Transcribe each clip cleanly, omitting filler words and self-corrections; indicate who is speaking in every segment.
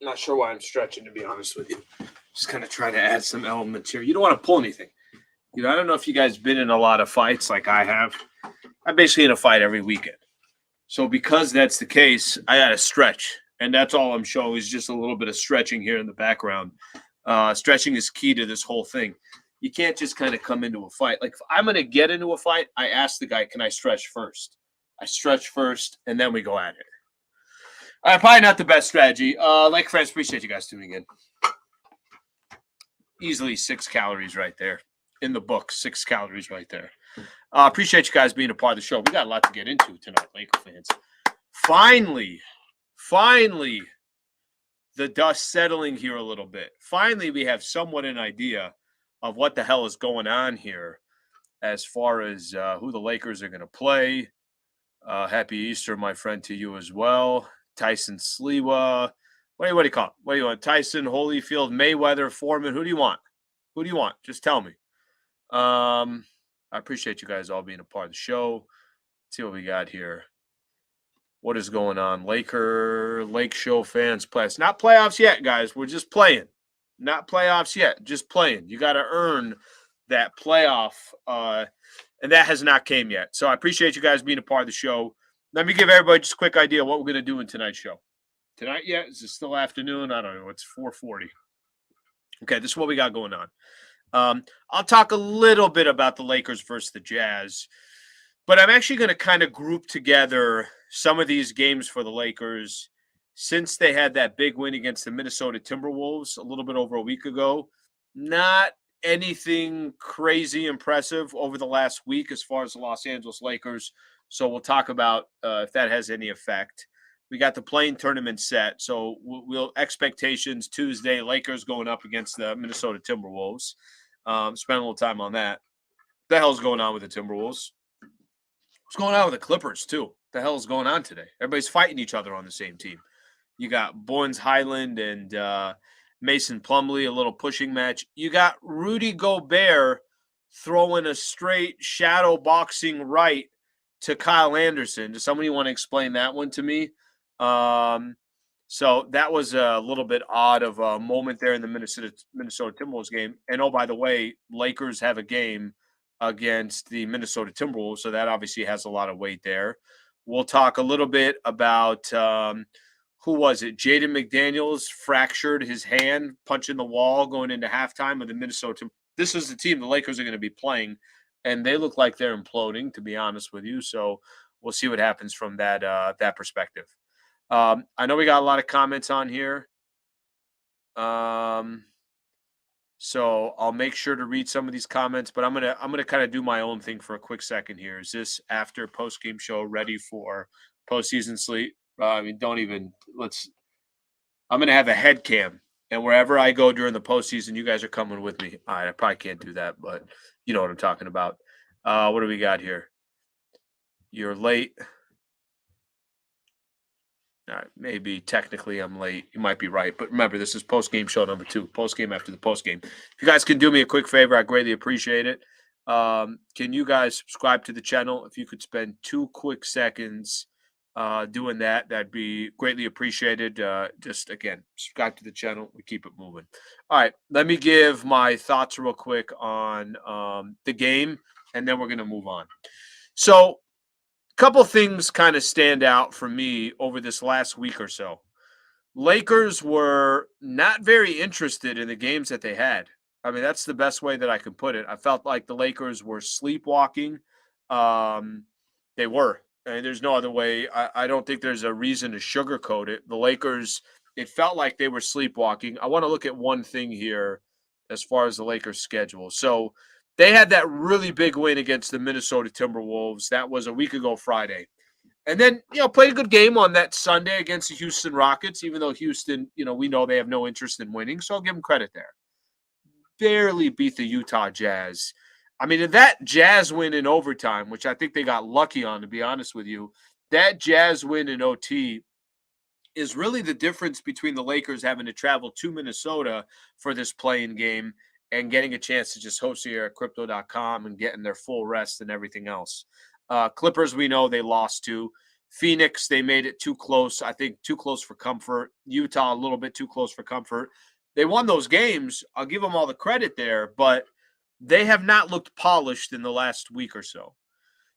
Speaker 1: Not sure why I'm stretching, to be honest with you. Just kind of trying to add some elements here. You don't want to pull anything. I don't know if you guys been in a lot of fights like I have. I'm basically in a fight every weekend. So because that's the case, I got to stretch. And that's all I'm showing is just a little bit of stretching here in the background. Stretching is key to this whole thing. You can't just kind of come into a fight. Like if I'm going to get into a fight, I ask the guy, can I stretch first? I stretch first, and then we go at it. Probably not the best strategy. Like friends, appreciate you guys tuning in. Easily 6 calories right there. In the book, 6 calories right there. Appreciate you guys being a part of the show. We got a lot to get into tonight, Laker fans. Finally, the dust settling here a little bit. Finally, we have somewhat an idea of what the hell is going on here as far as who the Lakers are going to play. Happy Easter, my friend, to you as well. Tyson Sliwa. What do you call it? What do you want? Tyson, Holyfield, Mayweather, Foreman. Who do you want? Who do you want? Just tell me. I appreciate you guys all being a part of the show. Let's see what we got here. What is going on? Lake Show fans play. It's not playoffs yet, guys. We're just playing. Not playoffs yet. Just playing. You got to earn that playoff, and that has not came yet. So I appreciate you guys being a part of the show. Let me give everybody just a quick idea of what we're going to do in tonight's show. Tonight yet? Is it still afternoon? I don't know. It's 4:40. Okay, this is what we got going on. I'll talk a little bit about the Lakers versus the Jazz, but I'm actually going to kind of group together some of these games for the Lakers since they had that big win against the Minnesota Timberwolves a little bit over a week ago. Not anything crazy impressive over the last week as far as the Los Angeles Lakers. So we'll talk about if that has any effect. We got the play-in tournament set. So we'll expectations Tuesday, Lakers going up against the Minnesota Timberwolves. Spend a little time on that. What the hell's going on with the Timberwolves? What's going on with the Clippers, too? What the hell's going on today? Everybody's fighting each other on the same team. You got Boynes Highland and Mason Plumlee, a little pushing match. You got Rudy Gobert throwing a straight shadow boxing right to Kyle Anderson. Does somebody want to explain that one to me? So that was a little bit odd of a moment there in the Minnesota Timberwolves game. And oh, by the way, Lakers have a game against the Minnesota Timberwolves, so that obviously has a lot of weight there. We'll talk a little bit about who was it? Jaden McDaniels fractured his hand punching the wall going into halftime of the Minnesota. This is the team the Lakers are going to be playing, and they look like they're imploding, to be honest with you. So we'll see what happens from that perspective. I know we got a lot of comments on here. So I'll make sure to read some of these comments, but I'm gonna kind of do my own thing for a quick second here. Is this after post-game show ready for postseason sleep? I'm gonna have a head cam, and wherever I go during the postseason, you guys are coming with me. All right, I probably can't do that, but you know what I'm talking about. What do we got here? You're late. All right, maybe technically I'm late. You might be right. But remember, this is post-game show number 2. Post-game after the post-game. If you guys can do me a quick favor, I greatly appreciate it. Can you guys subscribe to the channel? If you could spend 2 quick seconds doing that, that'd be greatly appreciated. Just, again, subscribe to the channel. We keep it moving. All right, let me give my thoughts real quick on the game, and then we're going to move on. So, couple things kind of stand out for me over this last week or so. Lakers were not very interested in the games that they had. I mean, that's the best way that I can put it. I felt like the Lakers were sleepwalking. They were. And there's no other way. I don't think there's a reason to sugarcoat it. The Lakers, it felt like they were sleepwalking. I want to look at one thing here as far as the Lakers' schedule. So, they had that really big win against the Minnesota Timberwolves. That was a week ago Friday. And then, played a good game on that Sunday against the Houston Rockets, even though Houston, we know they have no interest in winning. So I'll give them credit there. Barely beat the Utah Jazz. I mean, that Jazz win in overtime, which I think they got lucky on, to be honest with you, that Jazz win in OT is really the difference between the Lakers having to travel to Minnesota for this play-in game and getting a chance to just host here at Crypto.com and getting their full rest and everything else. Clippers, we know they lost to. Phoenix, they made it too close. I think too close for comfort. Utah, a little bit too close for comfort. They won those games. I'll give them all the credit there, but they have not looked polished in the last week or so.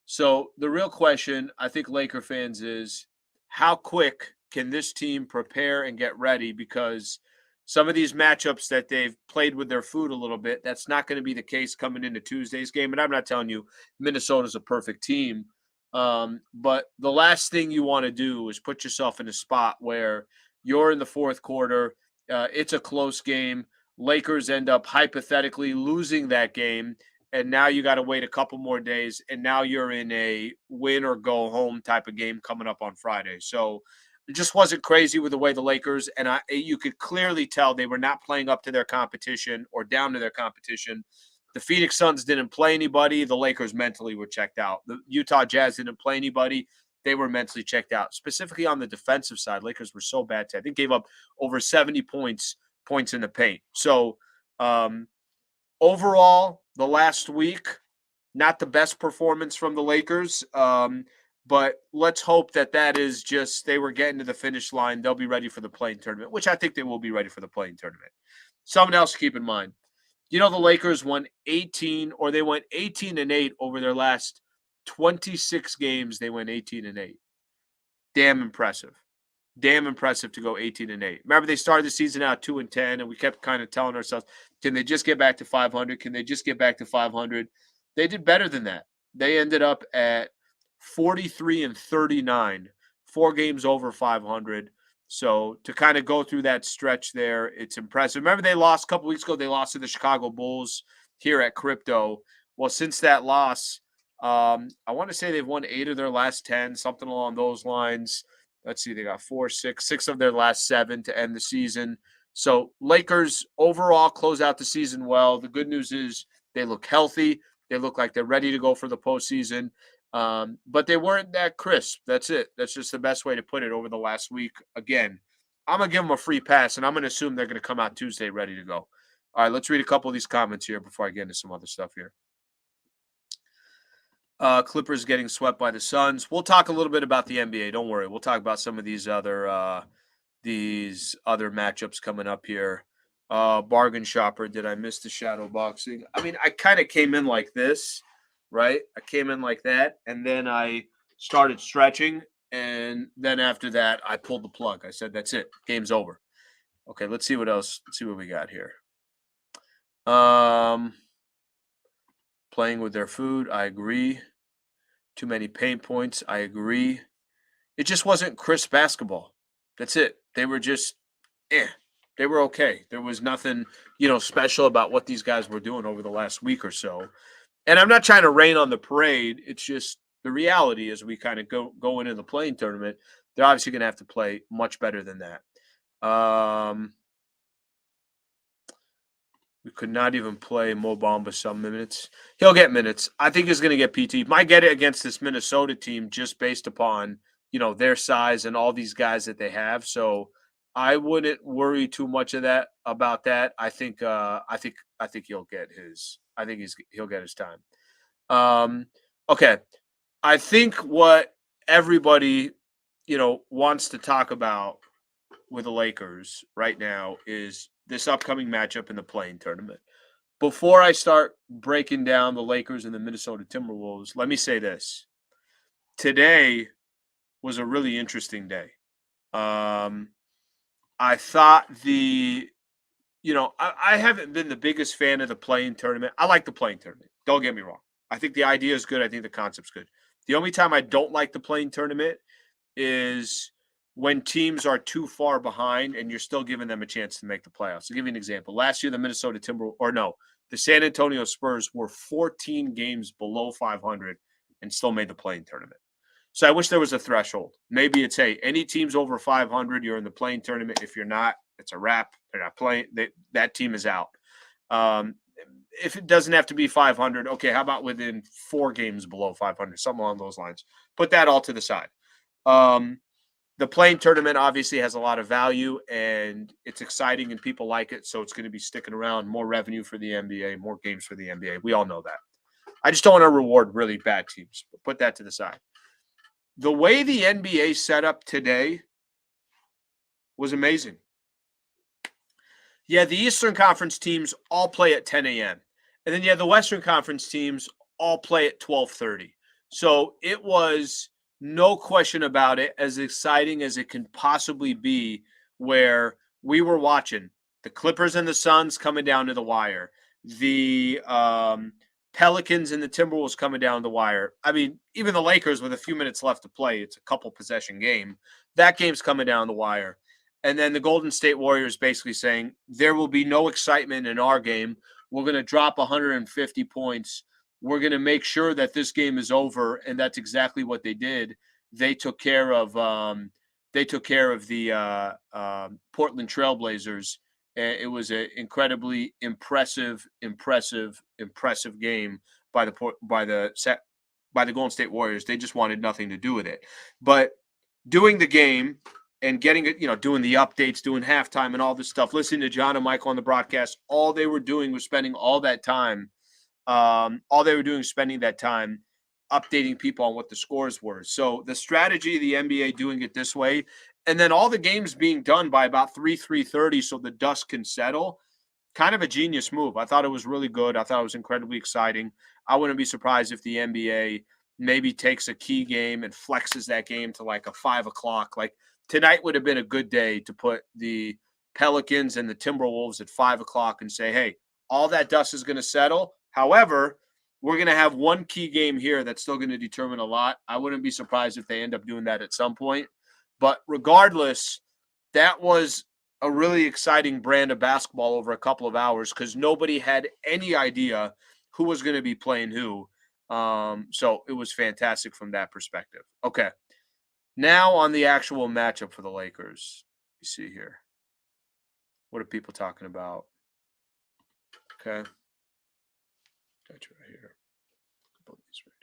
Speaker 1: So the real question, I think, Laker fans is how quick can this team prepare and get ready? Because some of these matchups that they've played with their food a little bit, that's not going to be the case coming into Tuesday's game. And I'm not telling you Minnesota's a perfect team. But the last thing you want to do is put yourself in a spot where you're in the fourth quarter. It's a close game. Lakers end up hypothetically losing that game, and now you got to wait a couple more days, and now you're in a win or go home type of game coming up on Friday. So it just wasn't crazy with the way the Lakers, and you could clearly tell they were not playing up to their competition or down to their competition. The Phoenix Suns didn't play anybody. The Lakers mentally were checked out. The Utah Jazz didn't play anybody. They were mentally checked out. Specifically on the defensive side, Lakers were so bad. I think gave up over 70 points in the paint. So overall, the last week, not the best performance from the Lakers. But let's hope that is just they were getting to the finish line. They'll be ready for the play-in tournament, which I think they will be ready for the play-in tournament. Something else to keep in mind. You know, the Lakers won 18, or they went 18-8 over their last 26 games. They went 18-8. Damn impressive. Damn impressive to go 18-8. Remember, they started the season out 2-10, and we kept kind of telling ourselves, can they just get back to 500? Can they just get back to 500? They did better than that. They ended up at 43-39, 4 games over 500. So to kind of go through that stretch there, it's impressive. Remember, they lost a couple weeks ago. They lost to the Chicago Bulls here at Crypto. Well, since that loss, I want to say they've won 8 of their last 10, something along those lines. Let's see, they got 6 of their last 7 to end the season. So Lakers overall close out the season well. The good news is they look healthy. They look like they're ready to go for the postseason. But they weren't that crisp. That's it. That's just the best way to put it over the last week. Again, I'm going to give them a free pass, and I'm going to assume they're going to come out Tuesday ready to go. All right, let's read a couple of these comments here before I get into some other stuff here. Clippers getting swept by the Suns. We'll talk a little bit about the NBA. Don't worry. We'll talk about some of these other matchups coming up here. Bargain shopper. Did I miss the shadow boxing? I mean, I kind of came in like this, right? I came in like that, and then I started stretching, and then after that, I pulled the plug. I said, that's it. Game's over. Okay, let's see what else. Let's see what we got here. Playing with their food, I agree. Too many pain points, I agree. It just wasn't crisp basketball. That's it. They were just, they were okay. There was nothing, special about what these guys were doing over the last week or so. And I'm not trying to rain on the parade. It's just the reality as we kind of go into the play-in tournament, they're obviously going to have to play much better than that. We could not even play Mo Bamba some minutes. He'll get minutes. I think he's going to get PT. Might get it against this Minnesota team just based upon, their size and all these guys that they have. So I wouldn't worry too much about that. I think he'll get his. I think he'll get his time. Okay. I think what everybody, wants to talk about with the Lakers right now is this upcoming matchup in the play-in tournament. Before I start breaking down the Lakers and the Minnesota Timberwolves, let me say this. Today was a really interesting day. I thought I haven't been the biggest fan of the play-in tournament. I like the play-in tournament. Don't get me wrong. I think the idea is good. I think the concept's good. The only time I don't like the play-in tournament is when teams are too far behind and you're still giving them a chance to make the playoffs. I'll give you an example. Last year, the San Antonio Spurs were 14 games below 500 and still made the play-in tournament. So I wish there was a threshold. Maybe it's, hey, any teams over 500, you're in the play-in tournament. If you're not, it's a wrap. They're not playing. That team is out. If it doesn't have to be 500, okay, how about within 4 games below 500, something along those lines. Put that all to the side. The play-in tournament obviously has a lot of value, and it's exciting, and people like it, so it's going to be sticking around. More revenue for the NBA, more games for the NBA. We all know that. I just don't want to reward really bad teams, but put that to the side. The way the NBA set up today was amazing. Yeah, the Eastern Conference teams all play at 10 a.m. And then the Western Conference teams all play at 12:30. So it was no question about it as exciting as it can possibly be, where we were watching the Clippers and the Suns coming down to the wire, the Pelicans and the Timberwolves coming down the wire. I mean, even the Lakers with a few minutes left to play, it's a couple possession game. That game's coming down the wire. And then the Golden State Warriors basically saying there will be no excitement in our game. We're going to drop 150 points. We're going to make sure that this game is over, and that's exactly what they did. They took care of the Portland Trailblazers. It was an incredibly impressive game by the Golden State Warriors. They just wanted nothing to do with it. But doing the game and getting it, doing the updates, doing halftime and all this stuff, listening to John and Michael on the broadcast, all they were doing was spending all that time. All they were doing was spending that time updating people on what the scores were. So the strategy of the NBA doing it this way, and then all the games being done by about 3:30 so the dust can settle, kind of a genius move. I thought it was really good. I thought it was incredibly exciting. I wouldn't be surprised if the NBA maybe takes a key game and flexes that game to like a 5:00. Like tonight would have been a good day to put the Pelicans and the Timberwolves at 5:00 and say, hey, all that dust is going to settle. However, we're going to have one key game here that's still going to determine a lot. I wouldn't be surprised if they end up doing that at some point. But regardless, that was a really exciting brand of basketball over a couple of hours because nobody had any idea who was going to be playing who. So it was fantastic from that perspective. Okay. Now on the actual matchup for the Lakers. You see here. What are people talking about? Okay. Got you right here. Both these right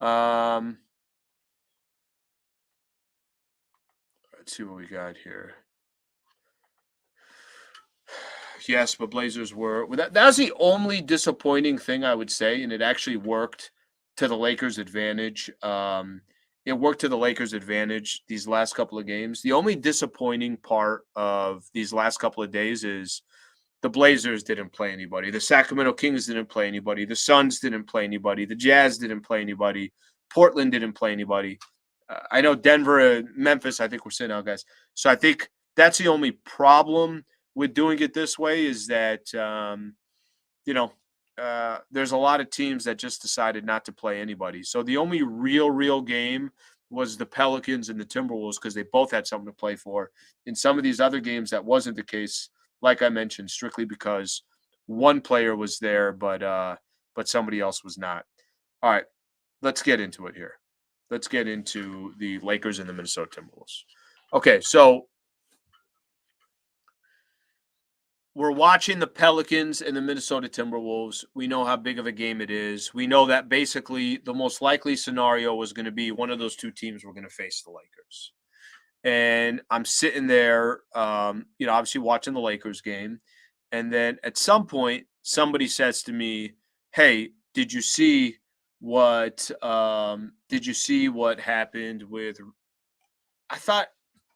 Speaker 1: here. Let's see what we got here. Yes, but Blazers were that was the only disappointing thing I would say, and it actually worked to the Lakers' advantage. It worked to the Lakers' advantage these last couple of games. The only disappointing part of these last couple of days is the Blazers didn't play anybody. The Sacramento Kings didn't play anybody. The Suns didn't play anybody. The Jazz didn't play anybody. Portland didn't play anybody. I know Denver, Memphis, I think we're sitting out, guys. So I think that's the only problem with doing it this way is that, there's a lot of teams that just decided not to play anybody. So the only real game was the Pelicans and the Timberwolves because they both had something to play for. In some of these other games, that wasn't the case, like I mentioned, strictly because one player was there, but somebody else was not. All right, let's get into it here. Let's get into the Lakers and the Minnesota Timberwolves. Okay, so we're watching the Pelicans and the Minnesota Timberwolves. We know how big of a game it is. We know that basically the most likely scenario was going to be one of those two teams were going to face the Lakers. And I'm sitting there, obviously watching the Lakers game. And then at some point, somebody says to me, hey, did you see what happened with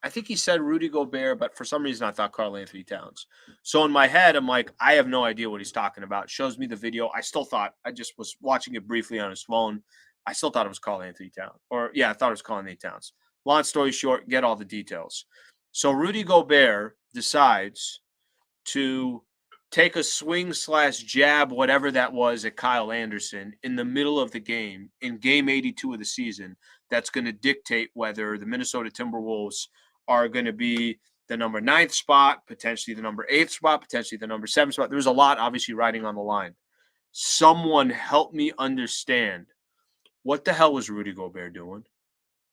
Speaker 1: I think he said Rudy Gobert, but for some reason I thought Karl Anthony Towns. So in my head, I'm like, I have no idea what he's talking about. Shows me the video. I just was watching it briefly on his phone. I still thought it was Karl Anthony Towns. I thought it was Karl Anthony Towns. Long story short, get all the details. So Rudy Gobert decides to take a swing/jab, whatever that was, at Kyle Anderson in the middle of the game, in game 82 of the season, that's going to dictate whether the Minnesota Timberwolves are going to be the number 9th spot, potentially the number 8th spot, potentially the number 7th spot. There's a lot obviously riding on the line. Someone help me understand what the hell was Rudy Gobert doing?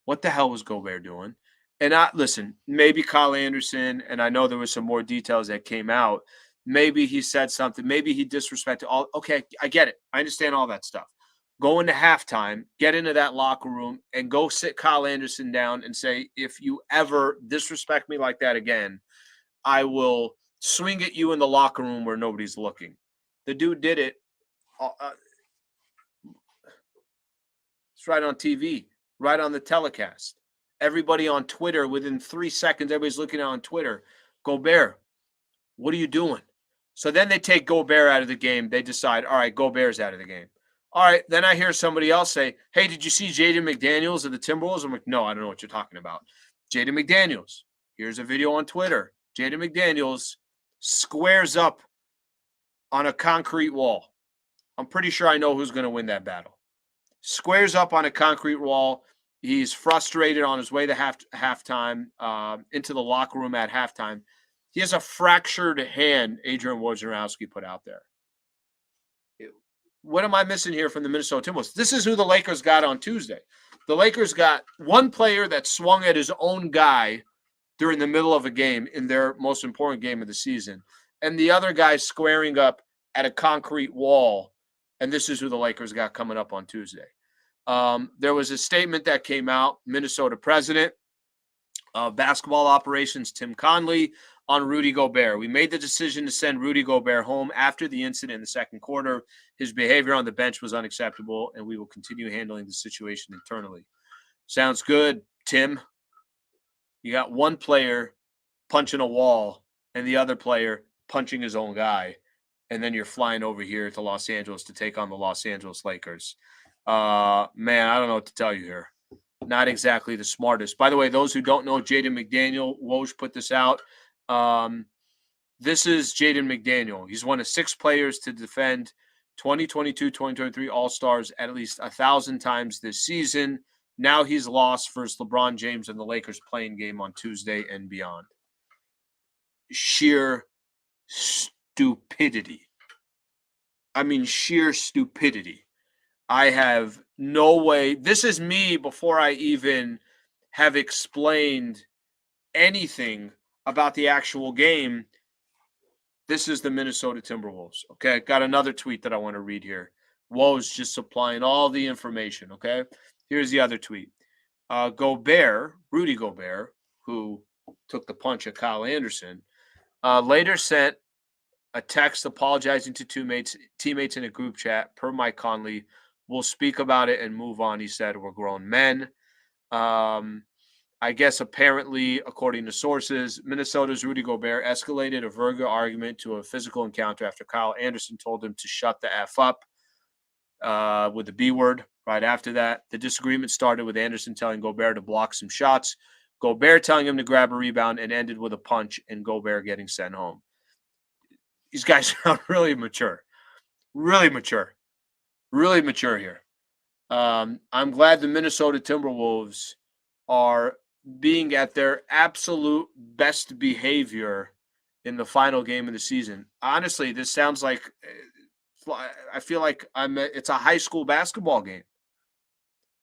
Speaker 1: What the hell was Gobert doing? And listen, maybe Kyle Anderson, and I know there was some more details that came out. Maybe he said something. Maybe he disrespected all. Okay, I get it. I understand all that stuff. Go into halftime, get into that locker room, and go sit Kyle Anderson down and say, if you ever disrespect me like that again, I will swing at you in the locker room where nobody's looking. The dude did it. That's right on TV, right on the telecast. Everybody on Twitter, within 3 seconds, everybody's looking on Twitter. Gobert, what are you doing? So then they take Gobert out of the game. They decide, all right, Gobert's out of the game. All right, then I hear somebody else say, hey, did you see Jaden McDaniels of the Timberwolves? I'm like, no, I don't know what you're talking about. Jaden McDaniels. Here's a video on Twitter. Jaden McDaniels squares up on a concrete wall. I'm pretty sure I know who's going to win that battle. Squares up on a concrete wall. He's frustrated on his way to halftime, into the locker room at halftime. He has a fractured hand, Adrian Wojnarowski put out there. What am I missing here from the Minnesota Timberwolves? This is who the Lakers got on Tuesday. The Lakers got one player that swung at his own guy during the middle of a game in their most important game of the season, and the other guy squaring up at a concrete wall. And this is who the Lakers got coming up on Tuesday. There was a statement that came out, Minnesota president of basketball operations, Tim Conley, on Rudy Gobert. We made the decision to send Rudy Gobert home after the incident in the second quarter. His behavior on the bench was unacceptable, and we will continue handling the situation internally. Sounds good, Tim. You got one player punching a wall and the other player punching his own guy, and then you're flying over here to Los Angeles to take on the Los Angeles Lakers. Man, I don't know what to tell you here. Not exactly the smartest. By the way, those who don't know Jaden McDaniel, Woj put this out. This is Jaden McDaniel. He's one of 6 players to defend 2022-2023 All-Stars at least 1,000 times this season. Now he's lost versus LeBron James and the Lakers playing game on Tuesday and beyond. Sheer stupidity. I mean, sheer stupidity. I have no way. This is me before I even have explained anything about the actual game. This is the Minnesota Timberwolves. Okay, got another tweet that I want to read here. Woj just supplying all the information. Okay, here's the other tweet. Gobert, Rudy Gobert, who took the punch at Kyle Anderson, later sent a text apologizing to teammates in a group chat. Per Mike Conley, we'll speak about it and move on. He said, we're grown men. I guess apparently, according to sources, Minnesota's Rudy Gobert escalated a verbal argument to a physical encounter after Kyle Anderson told him to shut the F up with the B word right after that. The disagreement started with Anderson telling Gobert to block some shots, Gobert telling him to grab a rebound, and ended with a punch and Gobert getting sent home. These guys are really mature here. I'm glad the Minnesota Timberwolves are being at their absolute best behavior in the final game of the season. Honestly, this sounds like, I feel like it's a high school basketball game.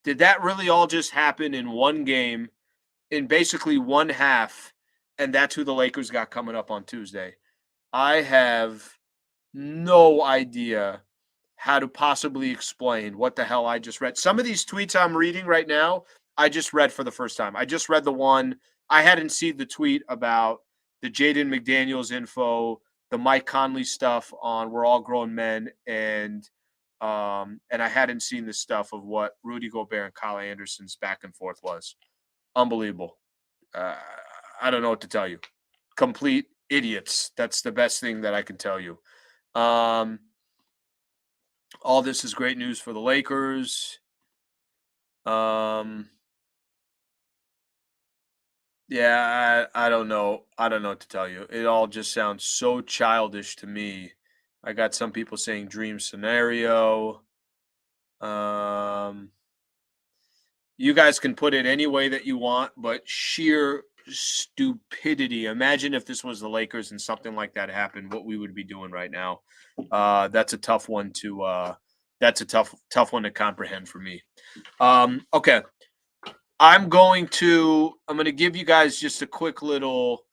Speaker 1: Did that really all just happen in one game, in basically one half, and that's who the Lakers got coming up on Tuesday? I have no idea how to possibly explain what the hell I just read. Some of these tweets I'm reading right now, I just read for the first time. I just read the one. I hadn't seen the tweet about the Jaden McDaniels info, the Mike Conley stuff on We're All Grown Men, and I hadn't seen the stuff of what Rudy Gobert and Kyle Anderson's back and forth was. Unbelievable. I don't know what to tell you. Complete idiots. That's the best thing that I can tell you. All this is great news for the Lakers. Yeah, I don't know. I don't know what to tell you. It all just sounds so childish to me. I got some people saying dream scenario. You guys can put it any way that you want, but sheer stupidity. Imagine if this was the Lakers and something like that happened, what we would be doing right now. That's a tough one to tough one to comprehend for me. Okay. I'm going to give you guys just a quick little.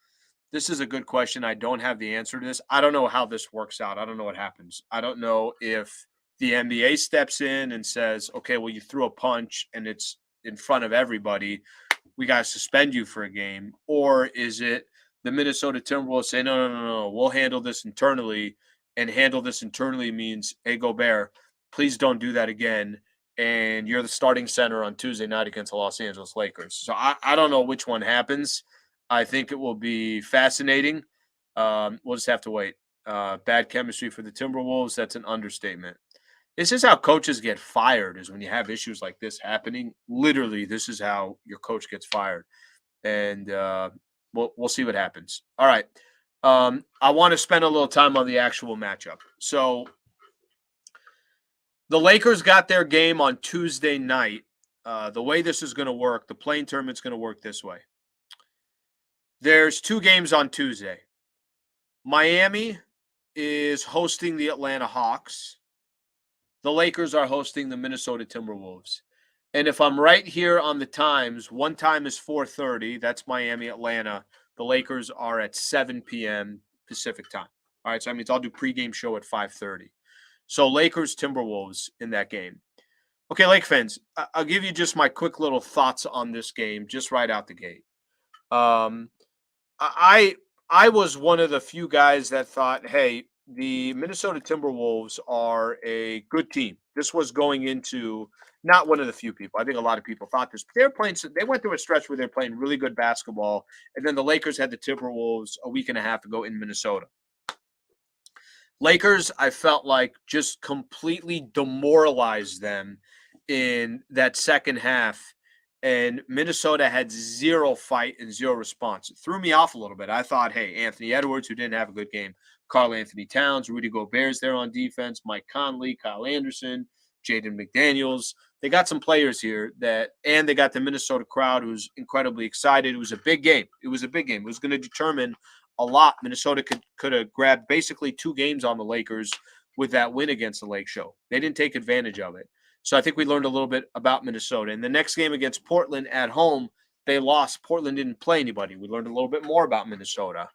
Speaker 1: This is a good question. I don't have the answer to this. I don't know how this works out. I don't know what happens. I don't know if the NBA steps in and says, okay, well, you threw a punch and it's in front of everybody. We got to suspend you for a game. Or is it the Minnesota Timberwolves say, no, we'll handle this internally. And handle this internally means, hey, Gobert, please don't do that again. and you're the starting center on Tuesday night against the Los Angeles Lakers. So I don't know which one happens. I think it will be fascinating. We'll just have to wait. Bad chemistry for the Timberwolves. That's an understatement. This is how coaches get fired, is when you have issues like this happening. Literally, this is how your coach gets fired. And we'll see what happens. All right. I want to spend a little time on the actual matchup. So the Lakers got their game on Tuesday night. The way this is going to work, the play-in tournament's going to work this way. There's 2 games on Tuesday. Miami is hosting the Atlanta Hawks. The Lakers are hosting the Minnesota Timberwolves. And if I'm right here on the times, one time is 4:30. That's Miami, Atlanta. The Lakers are at 7 p.m. Pacific time. All right, so that means I'll do pregame show at 5:30. So Lakers, Timberwolves in that game. Okay, Lake fans, I'll give you just my quick little thoughts on this game just right out the gate. I was one of the few guys that thought, hey, the Minnesota Timberwolves are a good team. This was going into, not one of the few people. I think a lot of people thought this. But they were playing. They went through a stretch where they're playing really good basketball, and then the Lakers had the Timberwolves a week and a half ago in Minnesota. Lakers, I felt like, just completely demoralized them in that second half, and Minnesota had zero fight and zero response. It threw me off a little bit. I thought, hey, Anthony Edwards, who didn't have a good game, Karl Anthony Towns, Rudy Gobert's there on defense, Mike Conley, Kyle Anderson, Jaden McDaniels. They got some players here and they got the Minnesota crowd who's incredibly excited. It was a big game. It was going to determine a lot. Minnesota could have grabbed basically 2 games on the Lakers with that win against the Lake Show. They didn't take advantage of it. So I think we learned a little bit about Minnesota. In the next game against Portland at home, they lost. Portland didn't play anybody. We learned a little bit more about Minnesota.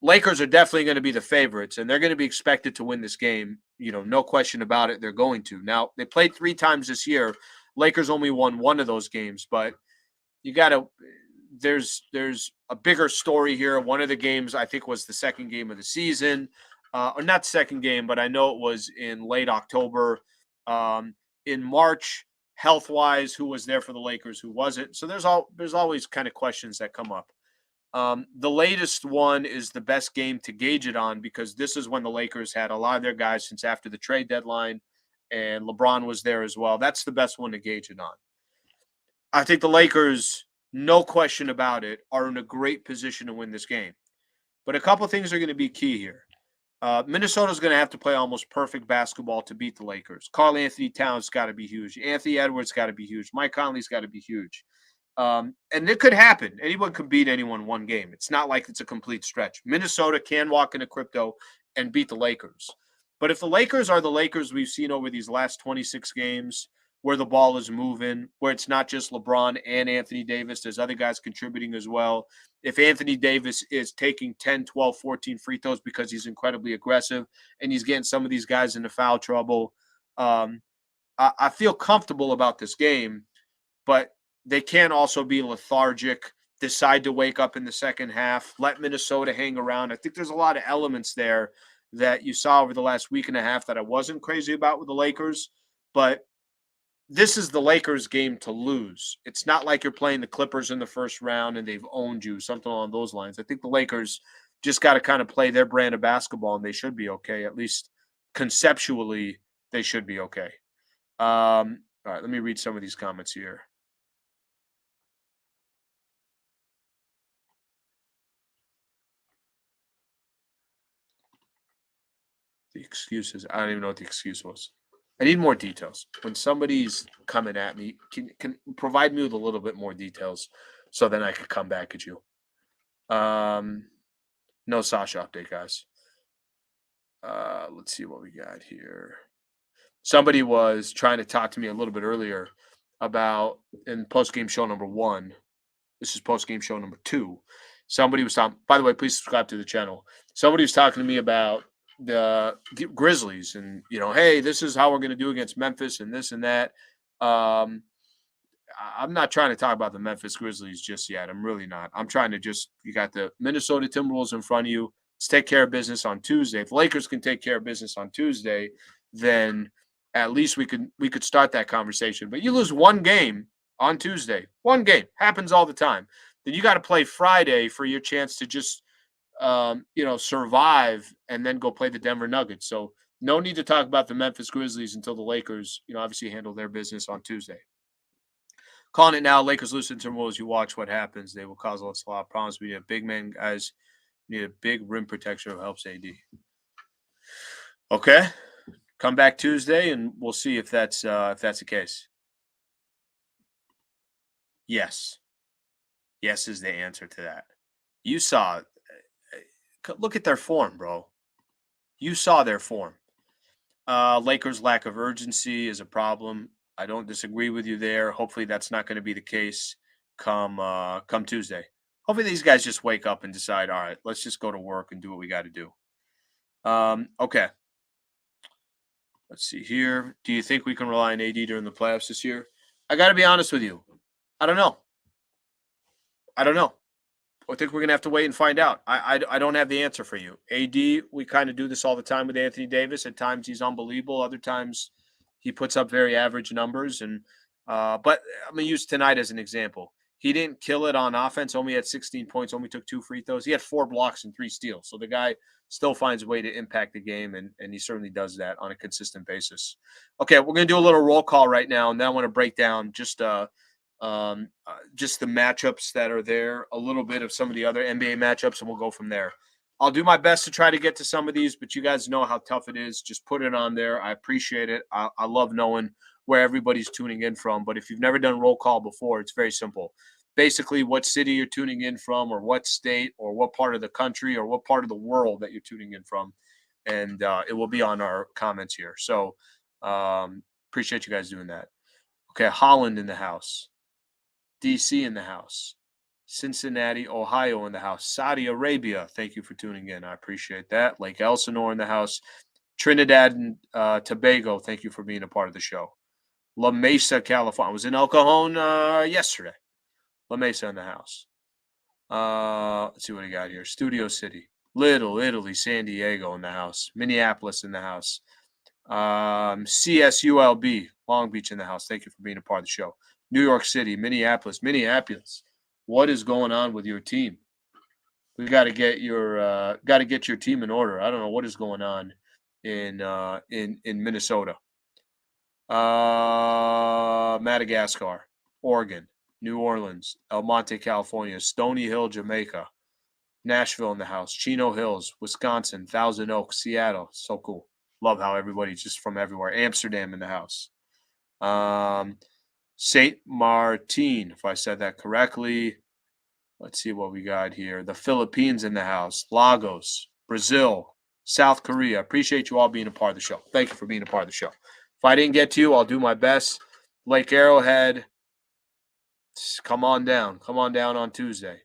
Speaker 1: Lakers are definitely going to be the favorites, and they're going to be expected to win this game. No question about it. They're going to. Now, they played 3 times this year. Lakers only won 1 of those games, but you got to – there's a bigger story here. One of the games, I think, was the second game of the season. Or not second game, but I know it was in late October. In March, health-wise, who was there for the Lakers, who wasn't. So there's always kind of questions that come up. The latest one is the best game to gauge it on, because this is when the Lakers had a lot of their guys since after the trade deadline, and LeBron was there as well. That's the best one to gauge it on. I think the Lakers, no question about it, are in a great position to win this game. But a couple things are going to be key here. Minnesota's going to have to play almost perfect basketball to beat the Lakers. Karl Anthony Towns got to be huge. Anthony Edwards got to be huge. Mike Conley's got to be huge. And it could happen. Anyone could beat anyone one game. It's not like it's a complete stretch. Minnesota can walk into crypto and beat the Lakers. But if the Lakers are the Lakers we've seen over these last 26 games, where the ball is moving, where it's not just LeBron and Anthony Davis, there's other guys contributing as well. If Anthony Davis is taking 10, 12, 14 free throws because he's incredibly aggressive and he's getting some of these guys into foul trouble, I feel comfortable about this game, but they can also be lethargic, decide to wake up in the second half, let Minnesota hang around. I think there's a lot of elements there that you saw over the last week and a half that I wasn't crazy about with the Lakers, but this is the Lakers' game to lose. It's not like you're playing the Clippers in the first round and they've owned you, something along those lines. I think the Lakers just got to kind of play their brand of basketball, and they should be okay. At least conceptually, they should be okay. All right, let me read some of these comments here. The excuses. I don't even know what the excuse was. I need more details. When somebody's coming at me, can provide me with a little bit more details so then I can come back at you. No Sasha update, guys. Let's see what we got here. Somebody was trying to talk to me a little bit earlier about, in post-game show number 1. This is post-game show number 2. Somebody was talking, by the way, please subscribe to the channel. Somebody was talking to me about the Grizzlies and, hey, this is how we're going to do against Memphis and this and that. I'm not trying to talk about the Memphis Grizzlies just yet. I'm really not. I'm trying to you got the Minnesota Timberwolves in front of you. Let's take care of business on Tuesday. If the Lakers can take care of business on Tuesday, then at least we could start that conversation. But you lose one game on Tuesday, one game happens all the time. Then you got to play Friday for your chance to just survive and then go play the Denver Nuggets. So no need to talk about the Memphis Grizzlies until the Lakers, obviously handle their business on Tuesday. Calling it now, Lakers lose to Timberwolves. You watch what happens. They will cause us a lot of problems. We need a big man, guys. We need a big rim protector who helps AD. Okay, come back Tuesday, and we'll see if that's the case. Yes, yes is the answer to that. You saw. Look at their form, bro. You saw their form. Lakers' lack of urgency is a problem. I don't disagree with you there. Hopefully, that's not going to be the case come Tuesday. Hopefully, these guys just wake up and decide, all right, let's just go to work and do what we got to do. Okay. Let's see here. Do you think we can rely on AD during the playoffs this year? I got to be honest with you. I don't know. I think we're going to have to wait and find out. I don't have the answer for you. AD, we kind of do this all the time with Anthony Davis. At times he's unbelievable. Other times he puts up very average numbers. But I'm going to use tonight as an example. He didn't kill it on offense. Only had 16 points. Only took 2 free throws. He had 4 blocks and 3 steals. So the guy still finds a way to impact the game, and he certainly does that on a consistent basis. Okay, we're going to do a little roll call right now, and then I want to break down just the matchups that are there, a little bit of some of the other NBA matchups, and we'll go from there. I'll do my best to try to get to some of these, but you guys know how tough it is. Just put it on there. I appreciate it. I love knowing where everybody's tuning in from. But if you've never done roll call before, it's very simple. Basically, what city you're tuning in from, or what state, or what part of the country, or what part of the world that you're tuning in from. And it will be on our comments here. So appreciate you guys doing that. Okay, Holland in the house. DC in the house. Cincinnati, Ohio in the house. Saudi Arabia, thank you for tuning in. I appreciate that. Lake Elsinore in the house. Trinidad and Tobago, thank you for being a part of the show. La Mesa, California. I was in El Cajon yesterday. La Mesa in the house. Let's see what we got here. Studio City. Little Italy, San Diego in the house. Minneapolis in the house. CSULB, Long Beach in the house. Thank you for being a part of the show. New York City, Minneapolis. What is going on with your team? We got to get your team in order. I don't know what is going on in Minnesota. Madagascar, Oregon, New Orleans, El Monte, California, Stony Hill, Jamaica, Nashville in the house, Chino Hills, Wisconsin, Thousand Oaks, Seattle. So cool. Love how everybody's just from everywhere. Amsterdam in the house. St. Martin, if I said that correctly. Let's see what we got here. The Philippines in the house. Lagos, Brazil, South Korea. Appreciate you all being a part of the show. Thank you for being a part of the show. If I didn't get to you, I'll do my best. Lake Arrowhead, come on down. Come on down on Tuesday.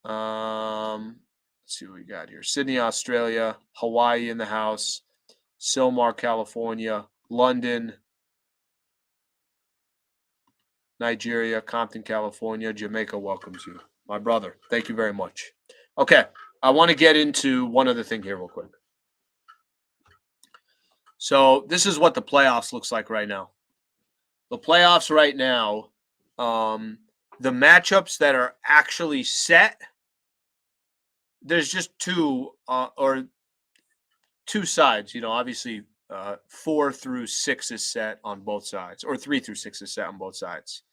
Speaker 1: Let's see what we got here. Sydney, Australia, Hawaii in the house, Sylmar, California, London, Nigeria, Compton, California, Jamaica welcomes you. My brother, thank you very much. Okay, I want to get into one other thing here real quick. So this is what the playoffs looks like right now. The playoffs right now, the matchups that are actually set, there's just two sides. Obviously 4 through 6 is set on both sides, or 3 through 6 is set on both sides.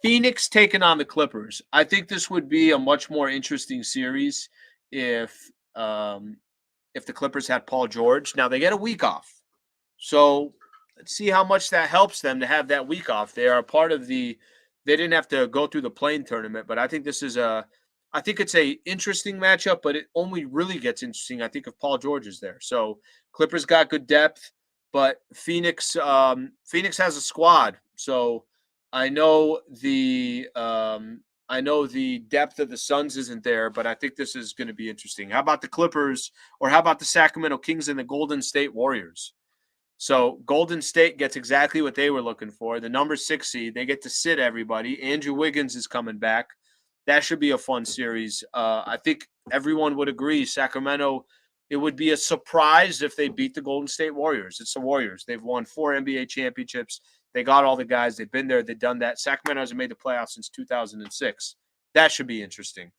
Speaker 1: Phoenix taking on the Clippers. I think this would be a much more interesting series if the Clippers had Paul George. Now they get a week off, so let's see how much that helps them to have that week off. They are part of they didn't have to go through the play-in tournament, but I think it's a interesting matchup, but it only really gets interesting, I think, if Paul George is there. So Clippers got good depth, but Phoenix has a squad. So I know the depth of the Suns isn't there, but I think this is going to be interesting. How about the Clippers, or how about the Sacramento Kings and the Golden State Warriors? So Golden State gets exactly what they were looking for. The number 6 seed, they get to sit everybody. Andrew Wiggins is coming back. That should be a fun series. I think everyone would agree Sacramento It would be a surprise if they beat the Golden State Warriors. It's the Warriors. They've won 4 NBA championships. They got all the guys. They've been there. They've done that. Sacramento hasn't made the playoffs since 2006. That should be interesting.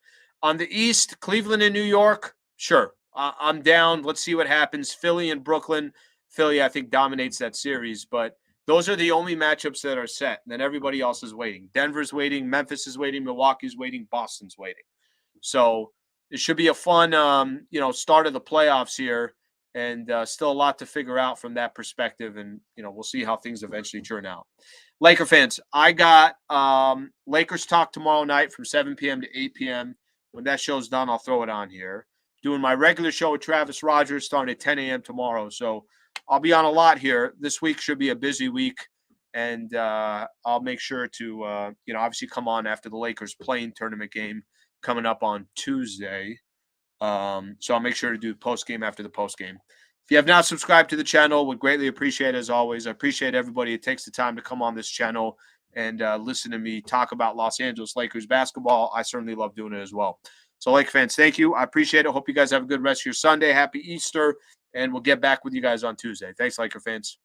Speaker 1: On the East, Cleveland and New York, sure. I'm down. Let's see what happens. Philly and Brooklyn. Philly, I think, dominates that series, but those are the only matchups that are set. And then everybody else is waiting. Denver's waiting. Memphis is waiting. Milwaukee's waiting. Boston's waiting. So it should be a fun, start of the playoffs here, and still a lot to figure out from that perspective. And we'll see how things eventually turn out. Laker fans, I got Lakers talk tomorrow night from 7 p.m. to 8 p.m. When that show's done, I'll throw it on here. Doing my regular show with Travis Rogers starting at 10 a.m. tomorrow. So I'll be on a lot here. This week should be a busy week. And I'll make sure to, obviously come on after the Lakers playing tournament game coming up on Tuesday. So I'll make sure to do post game after the post game. If you have not subscribed to the channel, would greatly appreciate it as always. I appreciate everybody who takes the time to come on this channel and listen to me talk about Los Angeles Lakers basketball. I certainly love doing it as well. So, Laker fans, thank you. I appreciate it. Hope you guys have a good rest of your Sunday. Happy Easter, and we'll get back with you guys on Tuesday. Thanks, Laker fans.